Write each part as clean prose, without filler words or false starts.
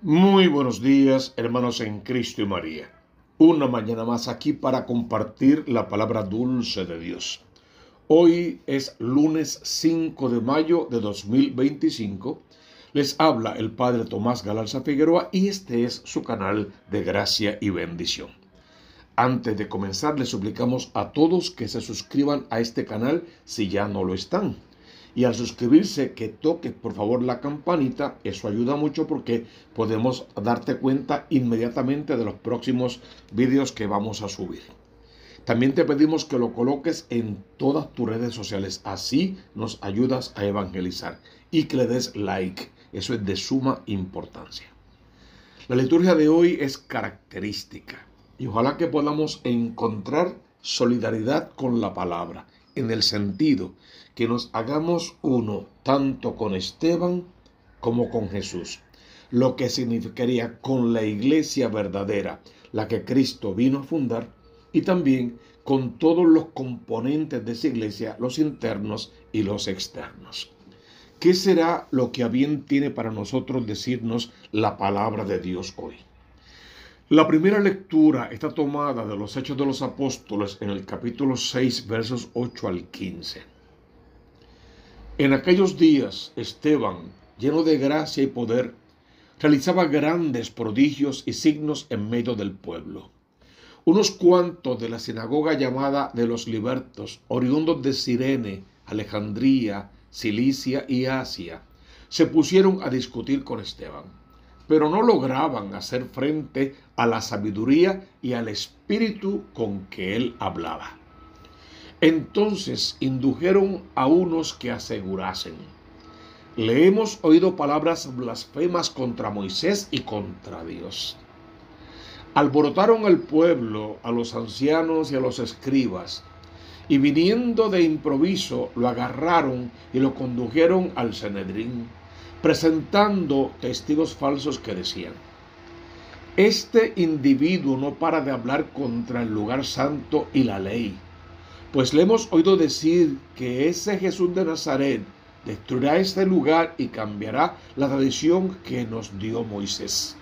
Muy buenos días, hermanos en Cristo y María. Una mañana más aquí para compartir la palabra dulce de Dios. Hoy es lunes 5 de mayo de 2025. Les habla el Padre Tomás Galarza Figueroa y este es su canal de gracia y bendición. Antes de comenzar, les suplicamos a todos que se suscriban a este canal si ya no lo están. Y al suscribirse, que toque por favor la campanita. Eso ayuda mucho porque podemos darte cuenta inmediatamente de los próximos vídeos que vamos a subir. También te pedimos que lo coloques en todas tus redes sociales. Así nos ayudas a evangelizar. Y que le des like. Eso es de suma importancia. La liturgia de hoy es característica. Y ojalá que podamos encontrar solidaridad con la palabra, en el sentido que nos hagamos uno tanto con Esteban como con Jesús, lo que significaría con la iglesia verdadera, la que Cristo vino a fundar, y también con todos los componentes de esa iglesia, los internos y los externos. ¿Qué será lo que a bien tiene para nosotros decirnos la palabra de Dios hoy? La primera lectura está tomada de los Hechos de los Apóstoles en el capítulo 6, versos 8 al 15. En aquellos días, Esteban, lleno de gracia y poder, realizaba grandes prodigios y signos en medio del pueblo. Unos cuantos de la sinagoga llamada de los libertos, oriundos de Cirene, Alejandría, Cilicia y Asia, se pusieron a discutir con Esteban, pero no lograban hacer frente a la sabiduría y al espíritu con que él hablaba. Entonces indujeron a unos que asegurasen: le hemos oído palabras blasfemas contra Moisés y contra Dios. Alborotaron al pueblo, a los ancianos y a los escribas, y viniendo de improviso lo agarraron y lo condujeron al Sanedrín, presentando testigos falsos que decían: este individuo no para de hablar contra el lugar santo y la ley, pues le hemos oído decir que ese Jesús de Nazaret destruirá este lugar y cambiará la tradición que nos dio Moisés.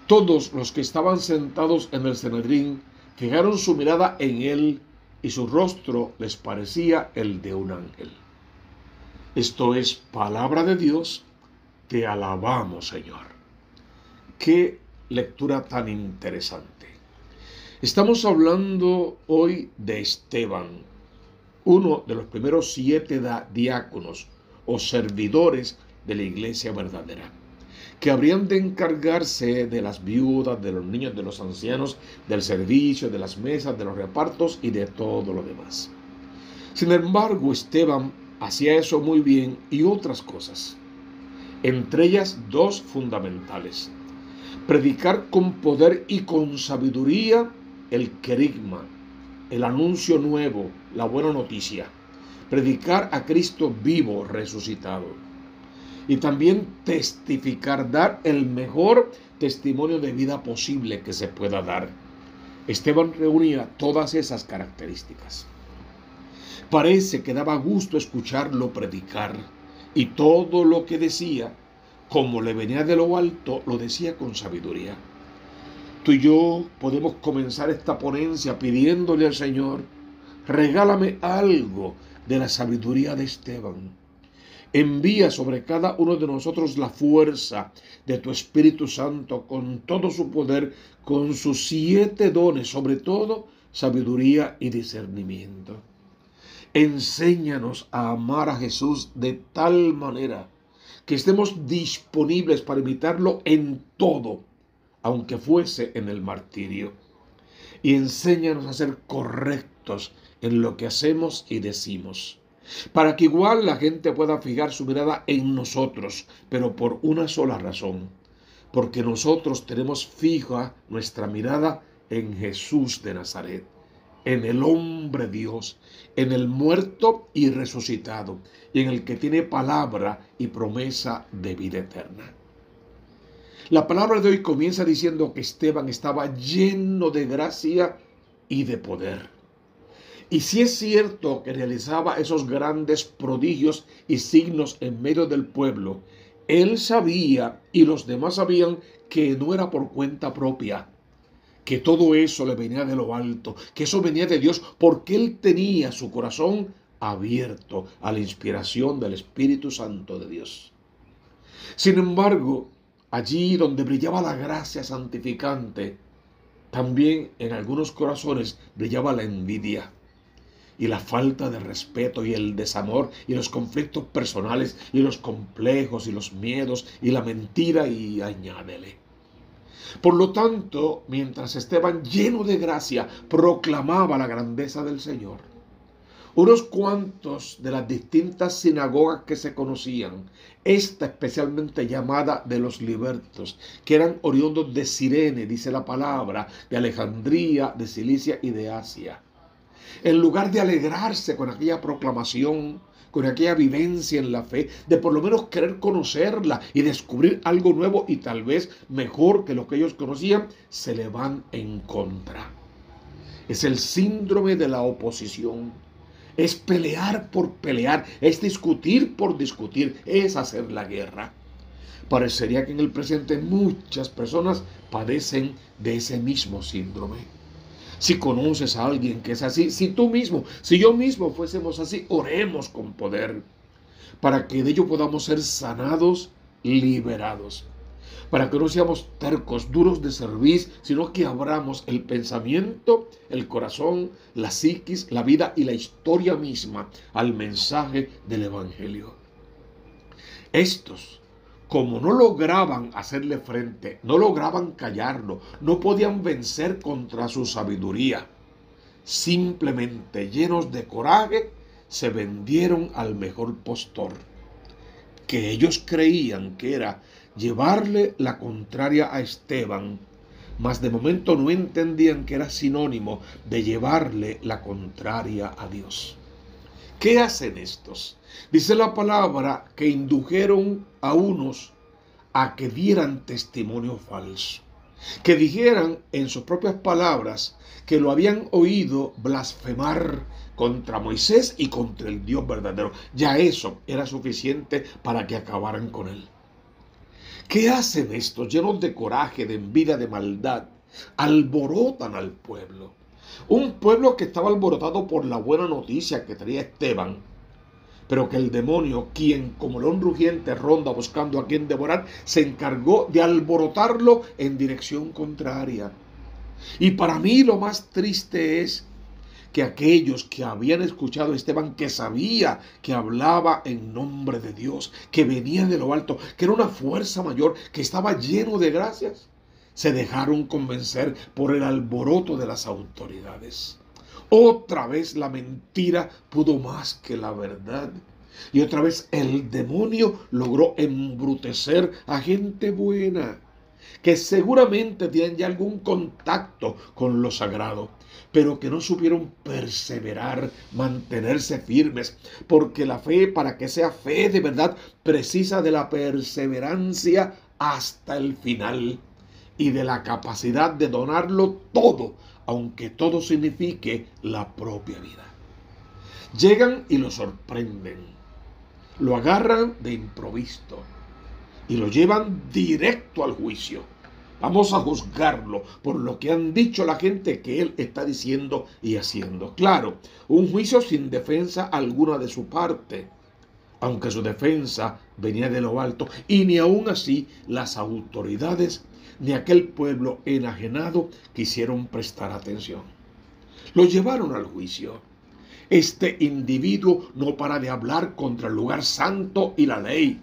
Todos los que estaban sentados en el Sanedrín fijaron su mirada en él, y su rostro les parecía el de un ángel. Esto es palabra de Dios. Te alabamos, Señor. Qué lectura tan interesante. Estamos hablando hoy de Esteban, uno de los primeros 7 diáconos o servidores de la iglesia verdadera, que habrían de encargarse de las viudas, de los niños, de los ancianos, del servicio, de las mesas, de los repartos y de todo lo demás. Sin embargo, Esteban hacía eso muy bien y otras cosas, entre ellas dos fundamentales: predicar con poder y con sabiduría el querigma, el anuncio nuevo, la buena noticia, predicar a Cristo vivo, resucitado, y también testificar, dar el mejor testimonio de vida posible que se pueda dar. Esteban reunía todas esas características. Parece que daba gusto escucharlo predicar, y todo lo que decía, como le venía de lo alto, lo decía con sabiduría. Tú y yo podemos comenzar esta ponencia pidiéndole al Señor: regálame algo de la sabiduría de Esteban. Envía sobre cada uno de nosotros la fuerza de tu Espíritu Santo con todo su poder, con sus 7 dones, sobre todo sabiduría y discernimiento. Enséñanos a amar a Jesús de tal manera que estemos disponibles para imitarlo en todo, aunque fuese en el martirio. Y enséñanos a ser correctos en lo que hacemos y decimos, para que igual la gente pueda fijar su mirada en nosotros, pero por una sola razón: porque nosotros tenemos fija nuestra mirada en Jesús de Nazaret, en el hombre Dios, en el muerto y resucitado, y en el que tiene palabra y promesa de vida eterna. La palabra de hoy comienza diciendo que Esteban estaba lleno de gracia y de poder. Y si es cierto que realizaba esos grandes prodigios y signos en medio del pueblo, Él sabía y los demás sabían que no era por cuenta propia, que todo eso le venía de lo alto, que eso venía de Dios, porque él tenía su corazón abierto a la inspiración del Espíritu Santo de Dios. Sin embargo, allí donde brillaba la gracia santificante, también en algunos corazones brillaba la envidia y la falta de respeto y el desamor y los conflictos personales y los complejos y los miedos y la mentira y añádele. Por lo tanto, mientras Esteban, lleno de gracia, proclamaba la grandeza del Señor, unos cuantos de las distintas sinagogas que se conocían, esta especialmente llamada de los libertos, que eran oriundos de Cirene, dice la palabra, de Alejandría, de Cilicia y de Asia, en lugar de alegrarse con aquella proclamación, con aquella vivencia en la fe, de por lo menos querer conocerla y descubrir algo nuevo y tal vez mejor que lo que ellos conocían, se le van en contra. Es el síndrome de la oposición. Es pelear por pelear, es discutir por discutir, es hacer la guerra. Parecería que en el presente muchas personas padecen de ese mismo síndrome. Si conoces a alguien que es así, si tú mismo, si yo mismo fuésemos así, oremos con poder para que de ello podamos ser sanados, liberados. Para que no seamos tercos, duros de cerviz, sino que abramos el pensamiento, el corazón, la psiquis, la vida y la historia misma al mensaje del Evangelio. Estos, como no lograban hacerle frente, no lograban callarlo, no podían vencer contra su sabiduría, simplemente llenos de coraje, se vendieron al mejor postor, que ellos creían que era llevarle la contraria a Esteban, mas de momento no entendían que era sinónimo de llevarle la contraria a Dios. ¿Qué hacen estos? Dice la palabra que indujeron a unos a que dieran testimonio falso, que dijeran en sus propias palabras que lo habían oído blasfemar contra Moisés y contra el Dios verdadero. Ya eso era suficiente para que acabaran con él. ¿Qué hacen estos llenos de coraje, de envidia, de maldad? Alborotan al pueblo. Un pueblo que estaba alborotado por la buena noticia que traía Esteban, pero que el demonio, quien como león rugiente ronda buscando a quien devorar, se encargó de alborotarlo en dirección contraria. Y para mí lo más triste es que aquellos que habían escuchado a Esteban, que sabía que hablaba en nombre de Dios, que venía de lo alto, que era una fuerza mayor, que estaba lleno de gracias, se dejaron convencer por el alboroto de las autoridades. Otra vez la mentira pudo más que la verdad. Y otra vez el demonio logró embrutecer a gente buena, que seguramente tienen ya algún contacto con lo sagrado, pero que no supieron perseverar, mantenerse firmes, porque la fe, para que sea fe de verdad, precisa de la perseverancia hasta el final y de la capacidad de donarlo todo, aunque todo signifique la propia vida. Llegan y lo sorprenden, lo agarran de improviso y lo llevan directo al juicio. Vamos a juzgarlo por lo que han dicho la gente que él está diciendo y haciendo. Claro, un juicio sin defensa alguna de su parte, aunque su defensa venía de lo alto, y ni aun así las autoridades ni aquel pueblo enajenado quisieron prestar atención. Lo llevaron al juicio. Este individuo no para de hablar contra el lugar santo y la ley.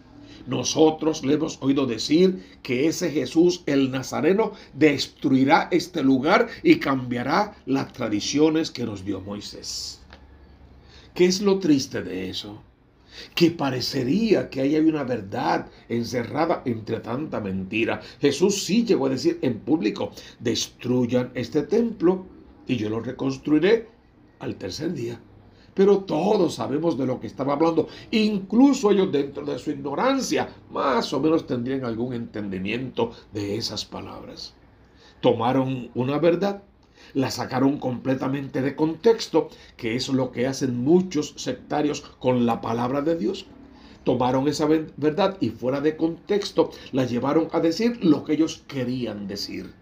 Nosotros le hemos oído decir que ese Jesús el Nazareno destruirá este lugar y cambiará las tradiciones que nos dio Moisés. ¿Qué es lo triste de eso? Que parecería que ahí hay una verdad encerrada entre tanta mentira. Jesús sí llegó a decir en público: destruyan este templo y yo lo reconstruiré al tercer día. Pero todos sabemos de lo que estaba hablando. Incluso ellos, dentro de su ignorancia, más o menos tendrían algún entendimiento de esas palabras. Tomaron una verdad, la sacaron completamente de contexto, que es lo que hacen muchos sectarios con la palabra de Dios. tomaron esa verdad y fuera de contexto la llevaron a decir lo que ellos querían decir.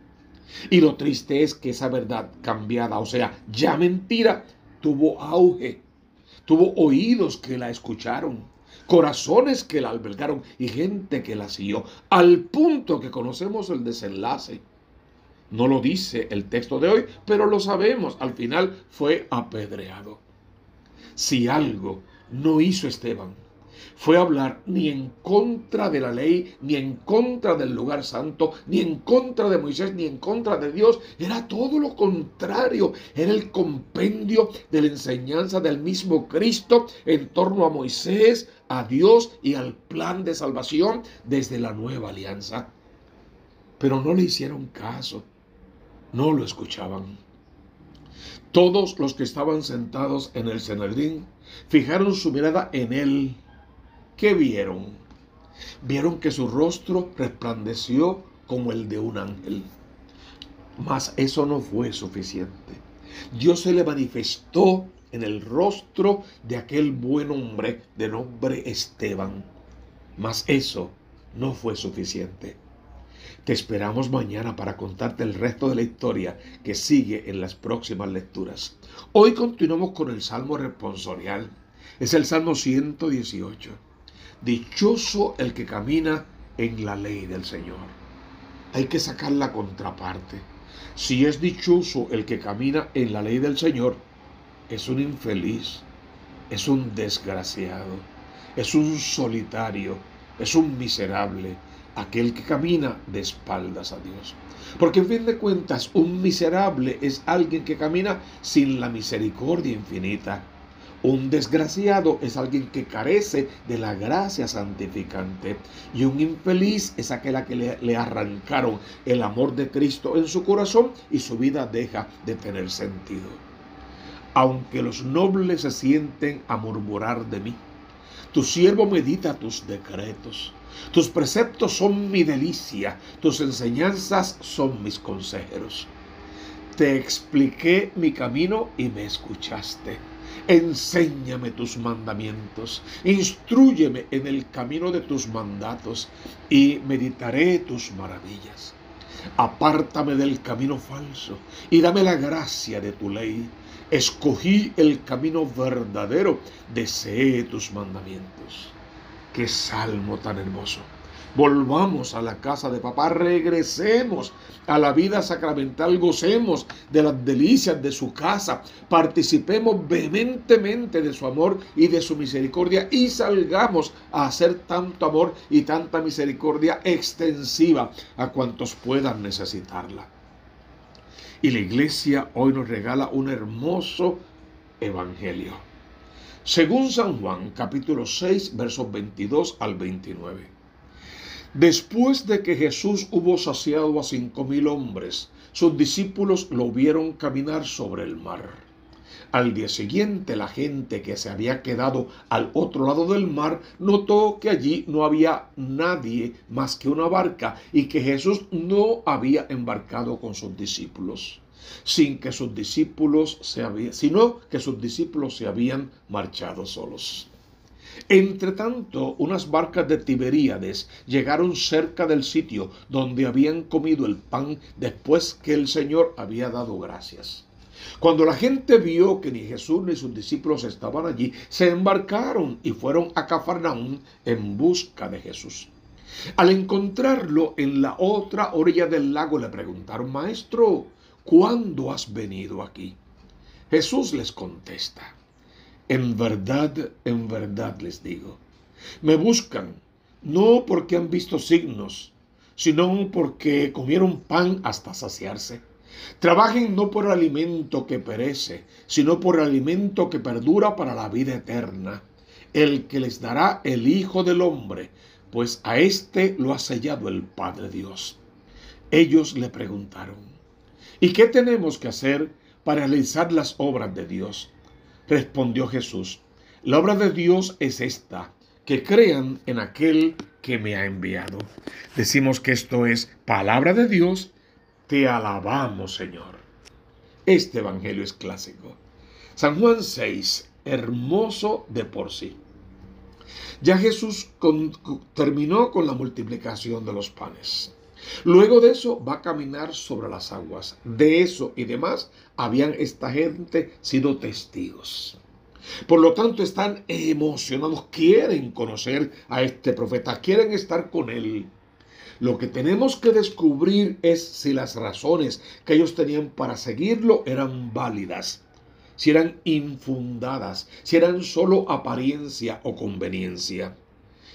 Y lo triste es que esa verdad cambiada, o sea, ya mentira, tuvo auge, tuvo oídos que la escucharon, corazones que la albergaron y gente que la siguió, al punto que conocemos el desenlace. No lo dice el texto de hoy, pero lo sabemos, al final fue apedreado. Si algo no hizo Esteban, fue hablar ni en contra de la ley, ni en contra del lugar santo, ni en contra de Moisés, ni en contra de Dios. Era todo lo contrario. Era el compendio de la enseñanza del mismo Cristo en torno a Moisés, a Dios y al plan de salvación desde la nueva alianza. Pero no le hicieron caso, no lo escuchaban. Todos los que estaban sentados en el Sanedrín fijaron su mirada en él. ¿Qué vieron? Vieron que su rostro resplandeció como el de un ángel. Mas eso no fue suficiente. Dios se le manifestó en el rostro de aquel buen hombre de nombre Esteban. Mas eso no fue suficiente. Te esperamos mañana para contarte el resto de la historia que sigue en las próximas lecturas. Hoy continuamos con el Salmo responsorial. Es el Salmo 118. Dichoso el que camina en la ley del Señor. Hay que sacar la contraparte. Si es dichoso el que camina en la ley del Señor, es un infeliz, es un desgraciado, es un solitario, es un miserable, aquel que camina de espaldas a Dios. Porque en fin de cuentas, un miserable es alguien que camina sin la misericordia infinita. Un desgraciado es alguien que carece de la gracia santificante. Y un infeliz es aquel a que le arrancaron el amor de Cristo en su corazón y su vida deja de tener sentido. Aunque los nobles se sienten a murmurar de mí, tu siervo medita tus decretos. Tus preceptos son mi delicia, tus enseñanzas son mis consejeros. Te expliqué mi camino y me escuchaste. Enséñame tus mandamientos, instrúyeme en el camino de tus mandatos y meditaré tus maravillas. Apártame del camino falso y dame la gracia de tu ley. Escogí el camino verdadero, deseé tus mandamientos. ¡Qué salmo tan hermoso! Volvamos a la casa de papá, regresemos a la vida sacramental, gocemos de las delicias de su casa, participemos vehementemente de su amor y de su misericordia y salgamos a hacer tanto amor y tanta misericordia extensiva a cuantos puedan necesitarla. Y la iglesia hoy nos regala un hermoso evangelio. Según San Juan, capítulo 6, versos 22 al 29. Después de que Jesús hubo saciado a 5,000 hombres, sus discípulos lo vieron caminar sobre el mar. Al día siguiente, la gente que se había quedado al otro lado del mar notó que allí no había nadie más que una barca y que Jesús no había embarcado con sus discípulos, sino que sus discípulos se habían marchado solos. Entre tanto, unas barcas de Tiberíades llegaron cerca del sitio donde habían comido el pan después que el Señor había dado gracias. Cuando la gente vio que ni Jesús ni sus discípulos estaban allí, se embarcaron y fueron a Cafarnaúm en busca de Jesús. Al encontrarlo en la otra orilla del lago, le preguntaron: Maestro, ¿cuándo has venido aquí? Jesús les contesta: en verdad les digo, me buscan no porque han visto signos, sino porque comieron pan hasta saciarse. Trabajen no por el alimento que perece, sino por el alimento que perdura para la vida eterna, el que les dará el Hijo del Hombre, pues a éste lo ha sellado el Padre Dios. Ellos le preguntaron: ¿y qué tenemos que hacer para realizar las obras de Dios? Respondió Jesús: la obra de Dios es esta, que crean en aquel que me ha enviado. Decimos que esto es palabra de Dios. Te alabamos, Señor. Este evangelio es clásico. San Juan 6, hermoso de por sí. Ya Jesús terminó con la multiplicación de los panes. Luego de eso va a caminar sobre las aguas. De eso y demás habían esta gente sido testigos. Por lo tanto, están emocionados, quieren conocer a este profeta, quieren estar con él. Lo que tenemos que descubrir es si las razones que ellos tenían para seguirlo eran válidas, si eran infundadas, si eran solo apariencia o conveniencia.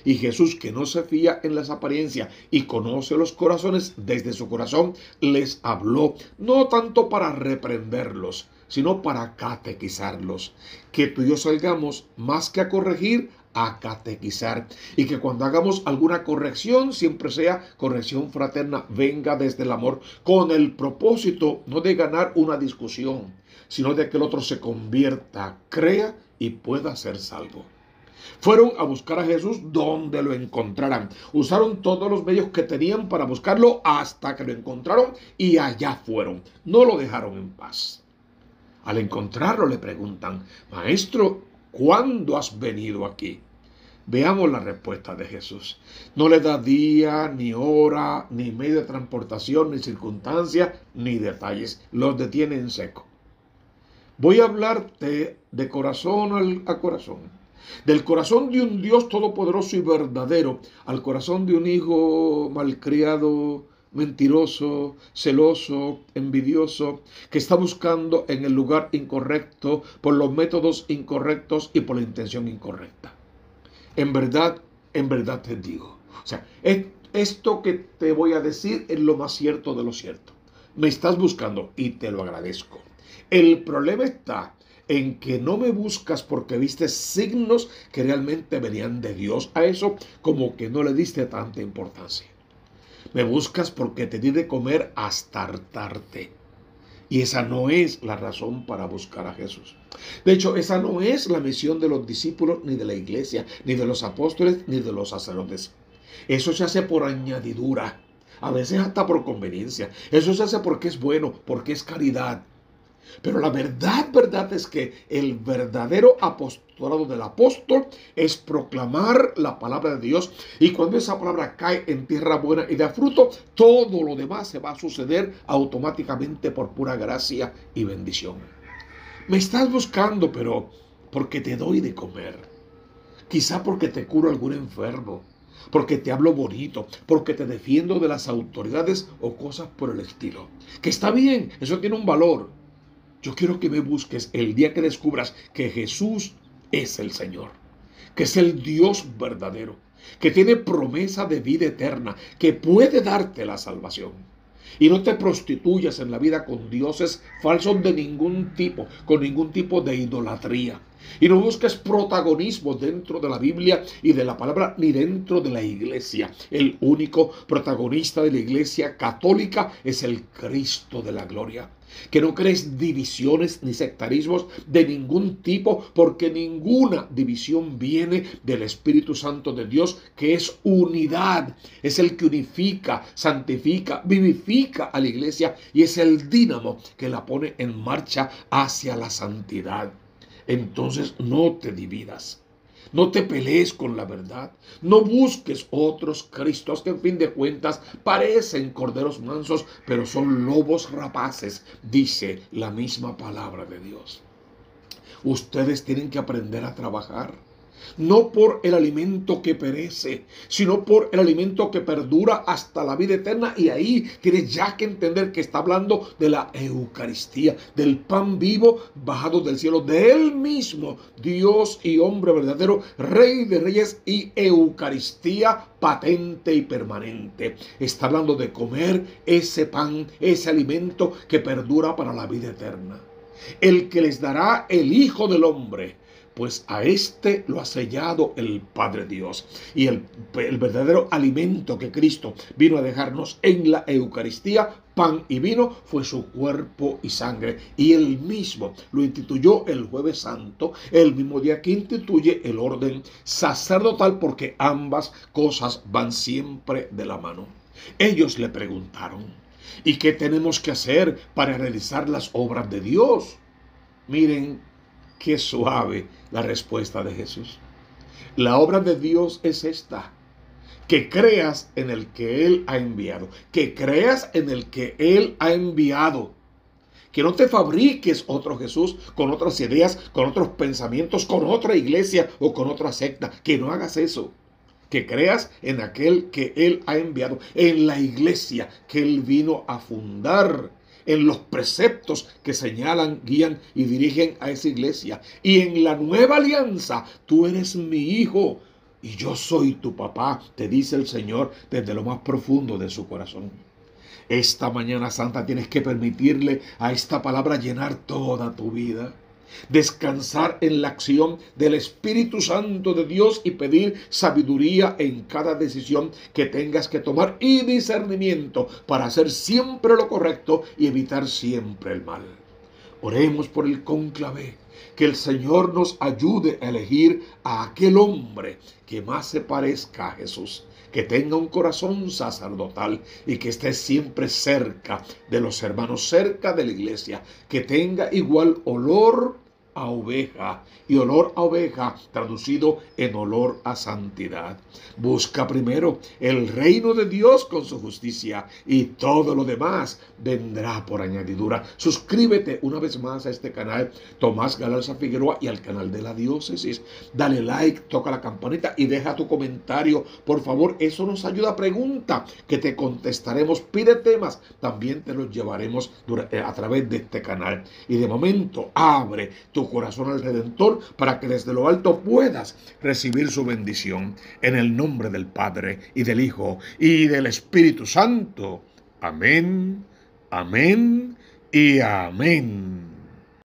Y Jesús, que no se fía en las apariencias y conoce los corazones, desde su corazón les habló, no tanto para reprenderlos, sino para catequizarlos. Que tú y yo salgamos más que a corregir, a catequizar, y que cuando hagamos alguna corrección siempre sea corrección fraterna, venga desde el amor, con el propósito no de ganar una discusión, sino de que el otro se convierta, crea y pueda ser salvo. Fueron a buscar a Jesús donde lo encontraran. Usaron todos los medios que tenían para buscarlo hasta que lo encontraron y allá fueron. No lo dejaron en paz. Al encontrarlo le preguntan: Maestro, ¿cuándo has venido aquí? Veamos la respuesta de Jesús. No le da día, ni hora, ni medio de transportación, ni circunstancia, ni detalles. Los detiene en seco. Voy a hablarte de corazón a corazón. Del corazón de un Dios todopoderoso y verdadero al corazón de un hijo malcriado, mentiroso, celoso, envidioso, que está buscando en el lugar incorrecto, por los métodos incorrectos y por la intención incorrecta. En verdad te digo. O sea, esto que te voy a decir es lo más cierto de lo cierto. Me estás buscando y te lo agradezco. El problema está en que no me buscas porque viste signos que realmente venían de Dios. A eso como que no le diste tanta importancia. Me buscas porque te di de comer hasta hartarte. Y esa no es la razón para buscar a Jesús. De hecho, esa no es la misión de los discípulos, ni de la iglesia, ni de los apóstoles, ni de los sacerdotes. Eso se hace por añadidura, a veces hasta por conveniencia. Eso se hace porque es bueno, porque es caridad. Pero la verdad es que el verdadero apostolado del apóstol es proclamar la palabra de Dios, y cuando esa palabra cae en tierra buena y da fruto, todo lo demás se va a suceder automáticamente por pura gracia y bendición. Me estás buscando, pero porque te doy de comer, quizá porque te curo algún enfermo, porque te hablo bonito, porque te defiendo de las autoridades o cosas por el estilo. Que está bien, eso tiene un valor. Yo quiero que me busques el día que descubras que Jesús es el Señor, que es el Dios verdadero, que tiene promesa de vida eterna, que puede darte la salvación. Y no te prostituyas en la vida con dioses falsos de ningún tipo, con ningún tipo de idolatría. Y no busques protagonismo dentro de la Biblia y de la palabra, ni dentro de la iglesia. El único protagonista de la iglesia católica es el Cristo de la gloria. Que no crees divisiones ni sectarismos de ningún tipo, porque ninguna división viene del Espíritu Santo de Dios, que es unidad. Es el que unifica, santifica, vivifica a la iglesia y es el dínamo que la pone en marcha hacia la santidad. Entonces no te dividas, no te pelees con la verdad, no busques otros Cristos que en fin de cuentas parecen corderos mansos, pero son lobos rapaces, dice la misma palabra de Dios. Ustedes tienen que aprender a trabajar, no por el alimento que perece, sino por el alimento que perdura hasta la vida eterna. Y ahí tienes ya que entender que está hablando de la Eucaristía, del pan vivo bajado del cielo, de Él mismo, Dios y hombre verdadero, Rey de reyes y Eucaristía patente y permanente. Está hablando de comer ese pan, ese alimento que perdura para la vida eterna. El que les dará el Hijo del Hombre, pues a este lo ha sellado el Padre Dios. Y el verdadero alimento que Cristo vino a dejarnos en la Eucaristía, pan y vino, fue su cuerpo y sangre. Y él mismo lo instituyó el Jueves Santo, el mismo día que instituye el orden sacerdotal, porque ambas cosas van siempre de la mano. Ellos le preguntaron: ¿y qué tenemos que hacer para realizar las obras de Dios? Miren qué suave la respuesta de Jesús. La obra de Dios es esta: que creas en el que Él ha enviado, que creas en el que Él ha enviado. Que no te fabriques otro Jesús con otras ideas, con otros pensamientos, con otra iglesia o con otra secta. Que no hagas eso. Que creas en aquel que Él ha enviado, en la iglesia que Él vino a fundar, en los preceptos que señalan, guían y dirigen a esa iglesia. Y en la nueva alianza: tú eres mi hijo y yo soy tu papá, te dice el Señor desde lo más profundo de su corazón. Esta mañana santa tienes que permitirle a esta palabra llenar toda tu vida. Descansar en la acción del Espíritu Santo de Dios y pedir sabiduría en cada decisión que tengas que tomar y discernimiento para hacer siempre lo correcto y evitar siempre el mal. Oremos por el cónclave, que el Señor nos ayude a elegir a aquel hombre que más se parezca a Jesús, que tenga un corazón sacerdotal y que esté siempre cerca de los hermanos, cerca de la iglesia, que tenga igual olor a oveja, y olor a oveja traducido en olor a santidad. Busca primero el reino de Dios con su justicia y todo lo demás vendrá por añadidura. Suscríbete una vez más a este canal Tomás Galarza Figueroa y al canal de la Diócesis. Dale like, toca la campanita y deja tu comentario, por favor. Eso nos ayuda. Pregunta, que te contestaremos. Pide temas, también te los llevaremos a través de este canal. Y de momento, abre tu corazón al Redentor para que desde lo alto puedas recibir su bendición. En el nombre del Padre, y del Hijo, y del Espíritu Santo. Amén, amén y amén.